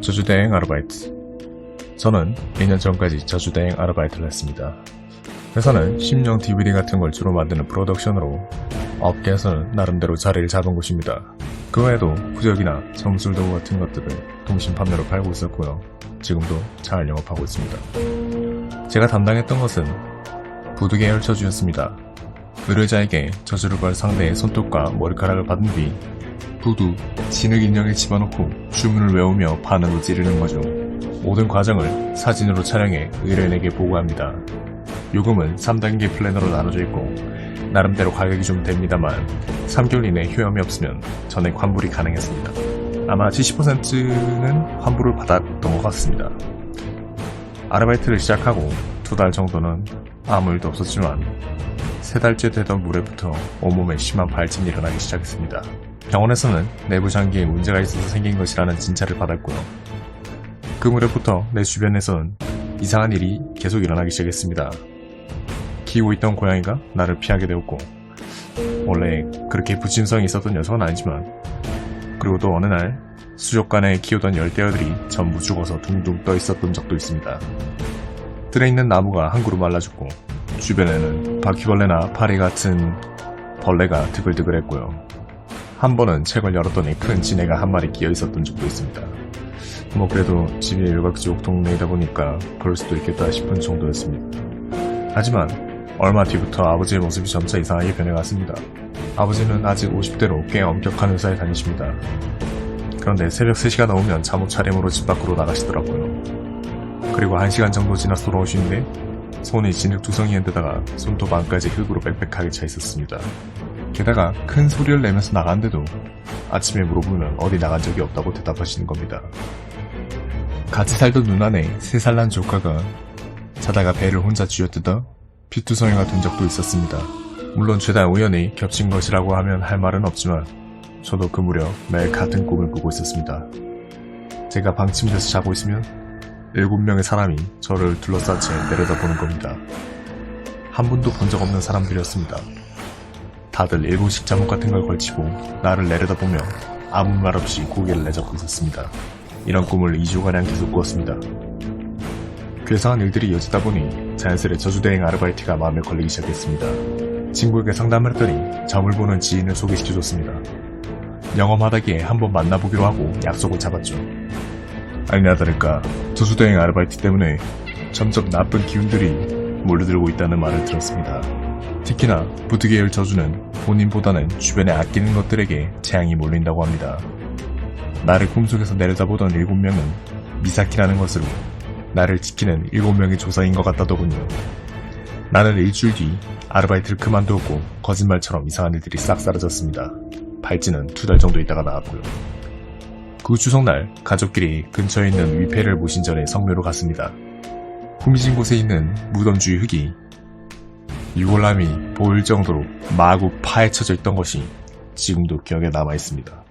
저주대행 아르바이트. 저는 2년 전까지 저주대행 아르바이트를 했습니다. 회사는 심령 DVD 같은 걸 주로 만드는 프로덕션으로 업계에서는 나름대로 자리를 잡은 곳입니다. 그 외에도 후적이나 점술도구 같은 것들을 동심 판매로 팔고 있었고요. 지금도 잘 영업하고 있습니다. 제가 담당했던 것은 부두 계열 저주였습니다. 의뢰자에게 저주를 걸 상대의 손톱과 머리카락을 받은 뒤 부두, 진흙 인형에 집어넣고 주문을 외우며 반으로 찌르는 거죠. 모든 과정을 사진으로 촬영해 의뢰인에게 보고합니다. 요금은 3단계 플래너로 나눠져 있고 나름대로 가격이 좀 됩니다만 3개월 이내 효험이 없으면 전액 환불이 가능했습니다. 아마 70%는 환불을 받았던 것 같습니다. 아르바이트를 시작하고 2달 정도는 아무 일도 없었지만 3달째 되던 무렵부터 온몸에 심한 발진이 일어나기 시작했습니다. 병원에서는 내부 장기에 문제가 있어서 생긴 것이라는 진찰을 받았고요. 그 무렵부터 내 주변에서는 이상한 일이 계속 일어나기 시작했습니다. 키우고 있던 고양이가 나를 피하게 되었고, 원래 그렇게 부침성이 있었던 녀석은 아니지만, 그리고 또 어느 날 수족관에 키우던 열대어들이 전부 죽어서 둥둥 떠 있었던 적도 있습니다. 뜰에 있는 나무가 한 그루 말라 죽고 주변에는 바퀴벌레나 파리 같은 벌레가 드글드글했고요. 한 번은 책을 열었더니 큰 지네가 한 마리 끼어 있었던 적도 있습니다. 뭐 그래도 집이 일각지옥 동네이다 보니까 그럴 수도 있겠다 싶은 정도였습니다. 하지만 얼마 뒤부터 아버지의 모습이 점차 이상하게 변해갔습니다. 아버지는 아직 50대로 꽤 엄격한 회사에 다니십니다. 그런데 새벽 3시가 넘으면 잠옷 차림으로 집 밖으로 나가시더라고요. 그리고 1시간 정도 지나서 돌아오시는데 손이 진흙투성이인 데다가 손톱 안까지 흙으로 빽빽하게 차 있었습니다. 게다가 큰 소리를 내면서 나간데도 아침에 물어보면 어디 나간 적이 없다고 대답하시는 겁니다. 같이 살던 누나네 3살 난 조카가 자다가 배를 혼자 쥐어뜯어 피투성이가 된 적도 있었습니다. 물론 죄다 우연히 겹친 것이라고 하면 할 말은 없지만 저도 그 무렵 매일 같은 꿈을 꾸고 있었습니다. 제가 방침돼서 자고 있으면 7명의 사람이 저를 둘러싼 채 내려다보는 겁니다. 한 번도 본 적 없는 사람들이었습니다. 다들 일본식 잠옷 같은 걸 걸치고 나를 내려다보며 아무 말 없이 고개를 내젓고 있었습니다. 이런 꿈을 2주가량 계속 꾸었습니다. 괴상한 일들이 이어지다 보니 자연스레 저주대행 아르바이트가 마음에 걸리기 시작했습니다. 친구에게 상담을 했더니 점을 보는 지인을 소개시켜줬습니다. 영업하다기에 한번 만나보기로 하고 약속을 잡았죠. 아니나 다를까 저주대행 아르바이트 때문에 점점 나쁜 기운들이 몰려들고 있다는 말을 들었습니다. 특히나 부두 계열 저주는 본인보다는 주변에 아끼는 것들에게 재앙이 몰린다고 합니다. 나를 꿈속에서 내려다보던 7명은 미사키라는 것으로 나를 지키는 7명의 조사인 것 같다더군요. 나는 일주일 뒤 아르바이트를 그만두었고 거짓말처럼 이상한 일들이 싹 사라졌습니다. 발진은 2달 정도 있다가 나왔고요. 그 추석날 가족끼리 근처에 있는 위패를 모신 전에 성묘로 갔습니다. 후미진 곳에 있는 무덤 주위 흙이 유골함이 보일 정도로 마구 파헤쳐져 있던 것이 지금도 기억에 남아 있습니다.